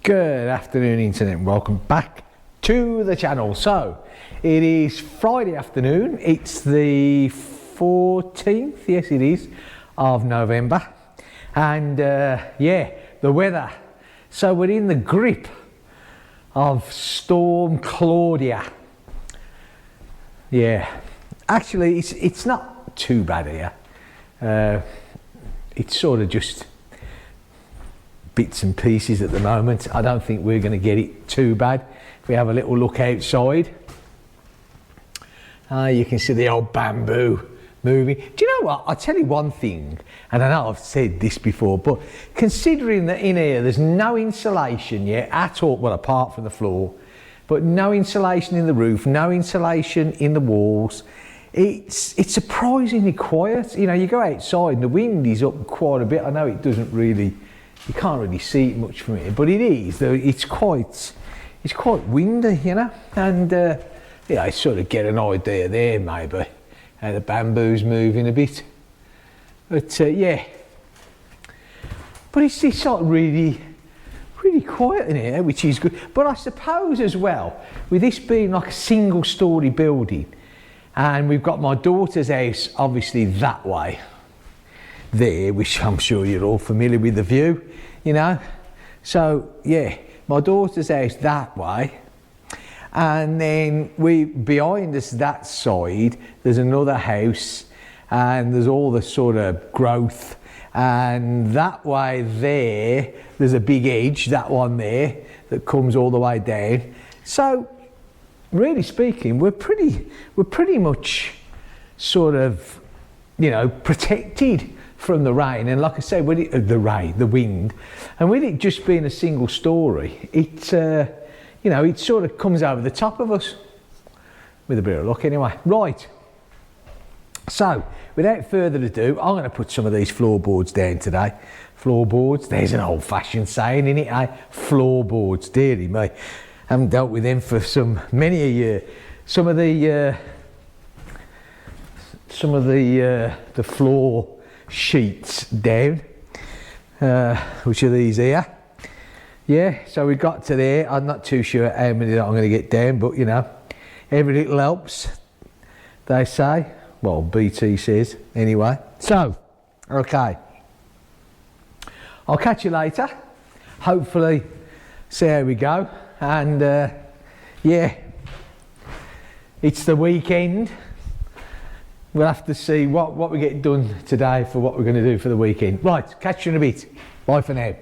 Good afternoon, internet, and welcome back to the channel. So it is Friday afternoon, it's the 14th, yes it is, of November, and yeah, the weather. So we're in the grip of Storm Claudia. Yeah, actually it's not too bad here. It's sort of just bits and pieces at the moment. I don't think we're going to get it too bad. If we have a little look outside, you can see the old bamboo moving. Do you know what? I'll tell you one thing, and I know I've said this before, but considering that in here there's no insulation yet at all, well, apart from the floor, but no insulation in the roof, no insulation in the walls, it's surprisingly quiet. You know, you go outside and the wind is up quite a bit. I know it doesn't really, you can't really see it much from here, but it is. It's quite windy, you know, and yeah, I sort of get an idea there maybe how the bamboo's moving a bit, but yeah. But it's like really quiet in here, which is good. But I suppose as well, with this being like a single-storey building, and we've got my daughter's house obviously that way there, which I'm sure you're all familiar with the view, you know. So yeah, my daughter's house that way, and then behind us that side there's another house, and there's all the sort of growth, and that way there's a big edge, that one there that comes all the way down. So really speaking, we're pretty much sort of, you know, protected from the rain. And like I say, with it, the wind, and with it just being a single story, it you know, it sort of comes over the top of us with a bit of luck anyway. Right, so without further ado, I'm going to put some of these floorboards down today. Floorboards, there's an old-fashioned saying in it, eh? Floorboards, dearie me. Haven't dealt with them for many a year. Some of the floor sheets down, which are these here. Yeah, so we got to there. I'm not too sure how many that I'm going to get down, but you know, every little helps, they say. Well, BT says anyway. So, okay, I'll catch you later. Hopefully, see how we go. And yeah, it's the weekend. We'll have to see what we get done today for what we're going to do for the weekend. Right, catch you in a bit. Bye for now.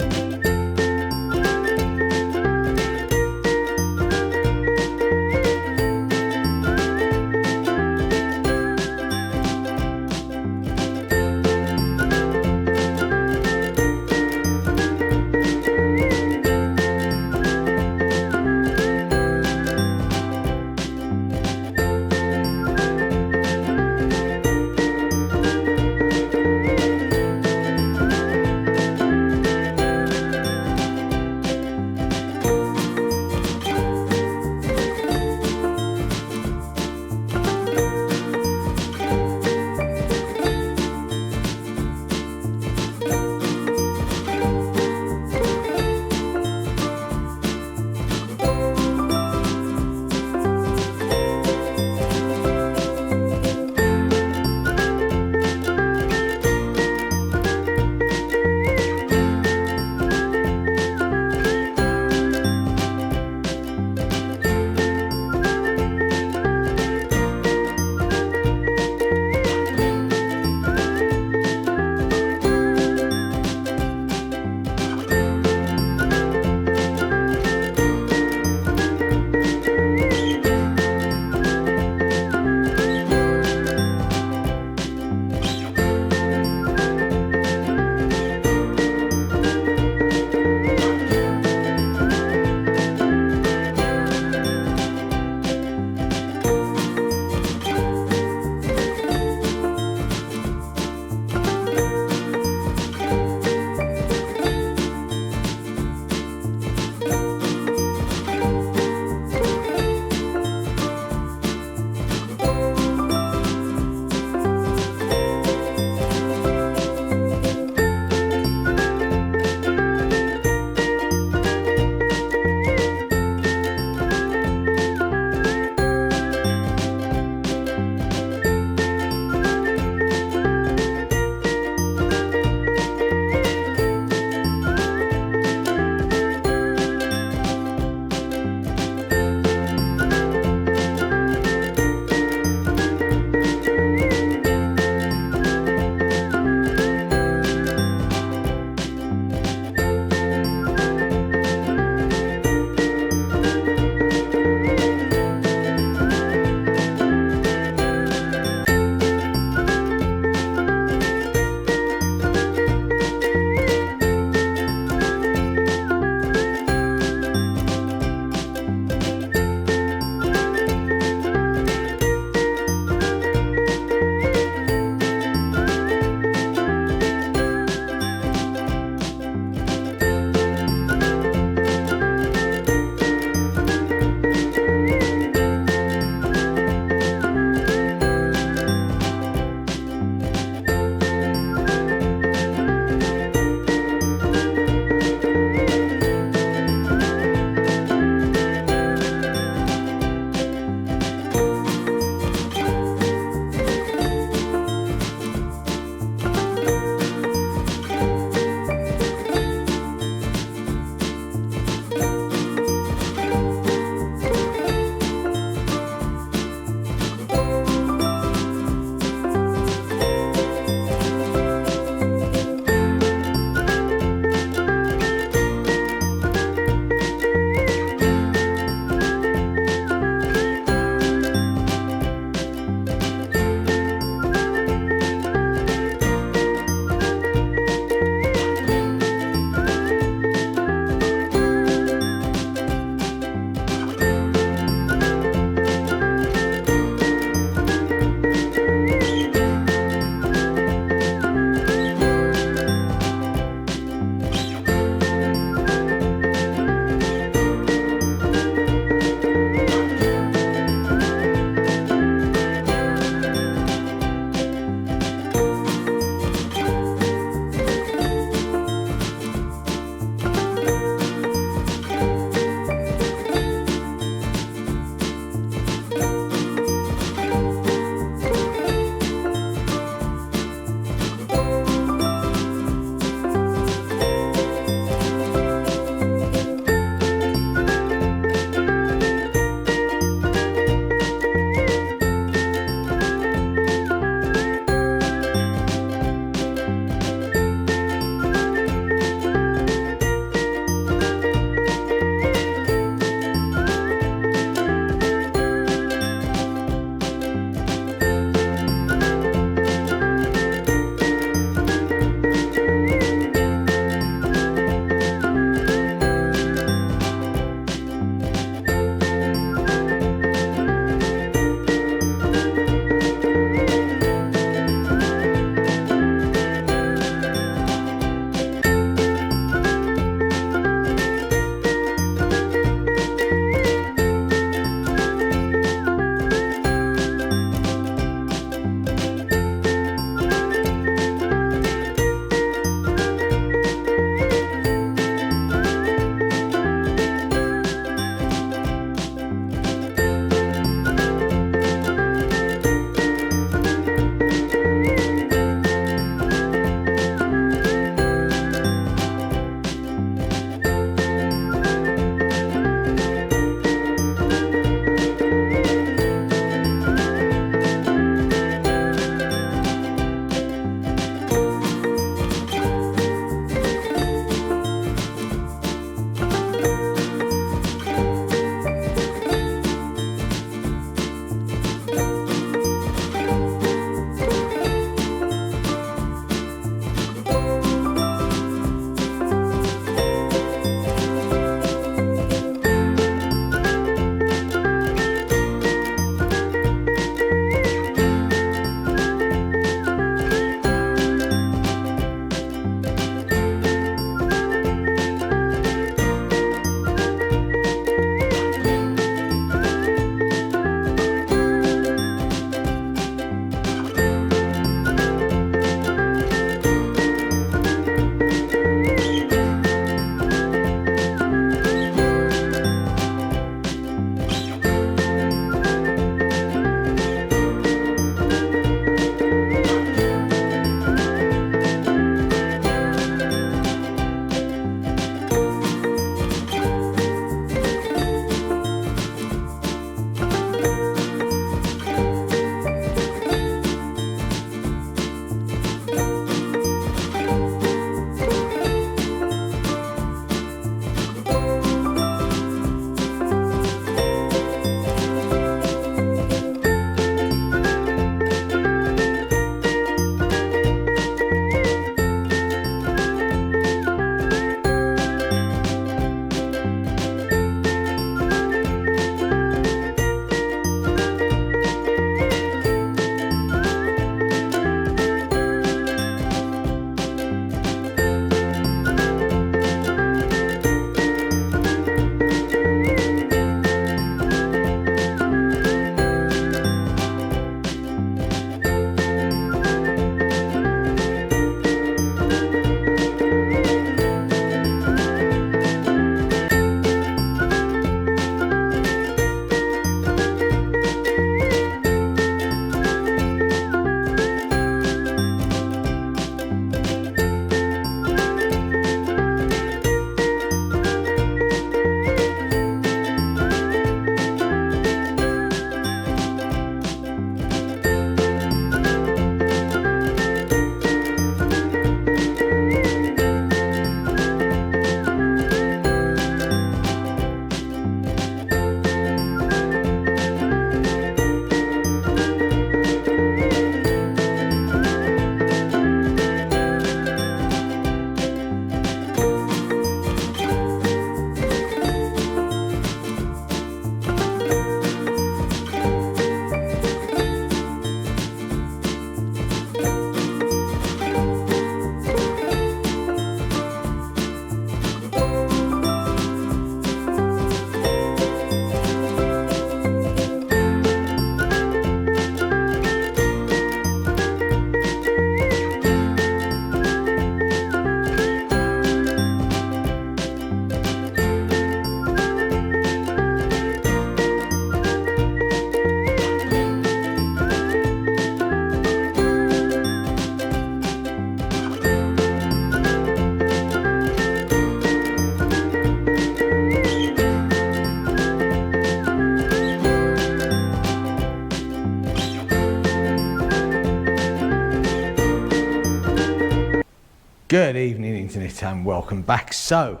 Good evening, internet, and welcome back. So,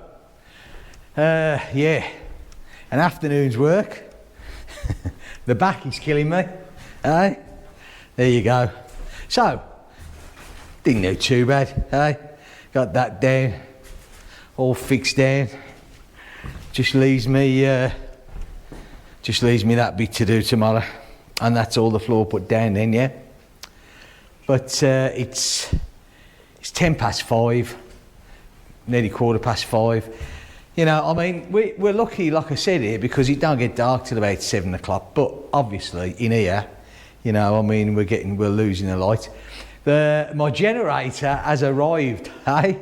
yeah, an afternoon's work. The back is killing me, eh? There you go. So, didn't do too bad, eh? Got that down, all fixed down. Just leaves me that bit to do tomorrow, and that's all the floor put down then, yeah. But it's 5:10, nearly 5:15. You know, I mean, we're lucky, like I said here, because it don't get dark till about 7 o'clock. But obviously, in here, you know, I mean, we're losing the light. My generator has arrived, hey?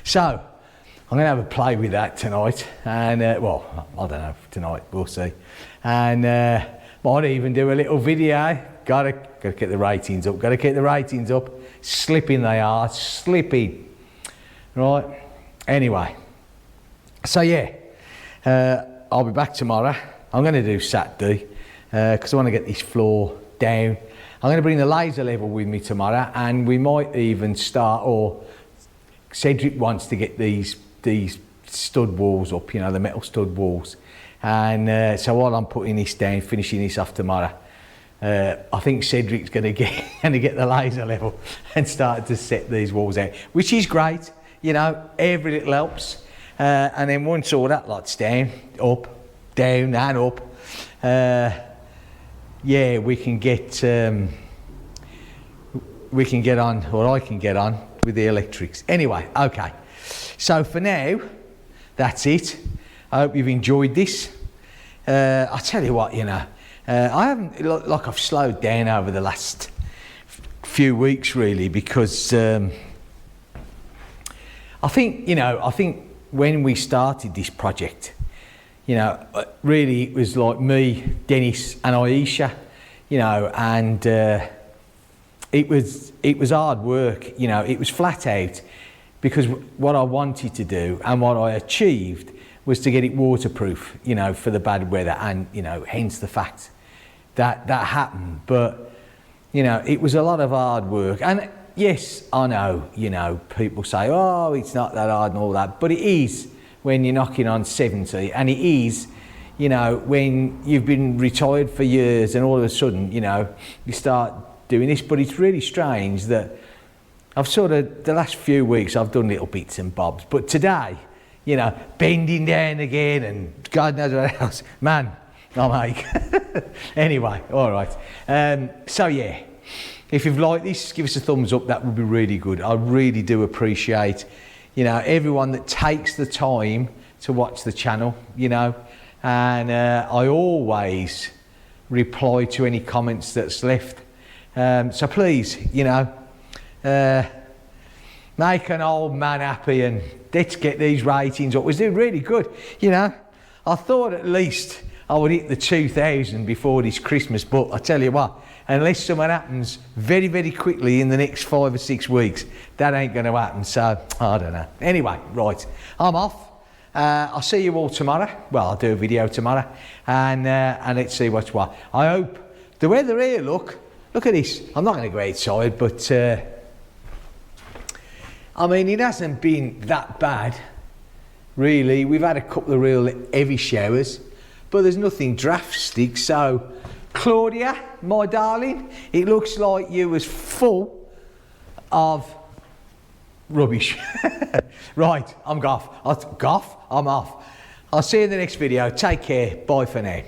So, I'm going to have a play with that tonight. And, well, I don't know, tonight, we'll see. And might even do a little video. Gotta get the ratings up, gotta keep the ratings up. Slipping they are, slipping. Right, anyway. So yeah, I'll be back tomorrow. I'm gonna do Saturday, because I wanna get this floor down. I'm gonna bring the laser level with me tomorrow, and we might even start, or Cedric wants to get these stud walls up, you know, the metal stud walls. And so while I'm putting this down, finishing this off tomorrow, I think Cedric's going to get the laser level and start to set these walls out, which is great. You know, every little helps. And then once all that lot's down, up, down and up, yeah, we can get on, or I can get on with the electrics. Anyway, okay. So for now, that's it. I hope you've enjoyed this. I'll tell you what, you know. I haven't, like I've slowed down over the last few weeks really, because I think when we started this project, you know, really it was like me, Dennis and Aisha, you know, and it was hard work, you know, it was flat out, because what I wanted to do and what I achieved was to get it waterproof, you know, for the bad weather, and, you know, hence the fact that happened. But, you know, it was a lot of hard work. And yes, I know, you know, people say, oh, it's not that hard and all that, but it is when you're knocking on 70, and it is, you know, when you've been retired for years and all of a sudden, you know, you start doing this. But it's really strange that I've sort of, the last few weeks, I've done little bits and bobs, but today, you know, bending down again and God knows what else, man, I'm like, anyway, all right. So yeah, if you've liked this, give us a thumbs up. That would be really good. I really do appreciate, you know, everyone that takes the time to watch the channel, you know, and I always reply to any comments that's left. So please, you know, make an old man happy, and let's get these ratings up. We're doing really good, you know. I thought at least I would hit the 2,000 before this Christmas, but I tell you what, unless something happens very, very quickly in the next 5 or 6 weeks, that ain't going to happen. So, I don't know. Anyway, right, I'm off. I'll see you all tomorrow. Well, I'll do a video tomorrow, and let's see what's what. I hope the weather here, look at this. I'm not going to go outside, but I mean, it hasn't been that bad, really. We've had a couple of real heavy showers, but there's nothing drastic. So, Claudia, my darling, it looks like you was full of rubbish. Right, I'm off. I'm off. I'll see you in the next video. Take care. Bye for now.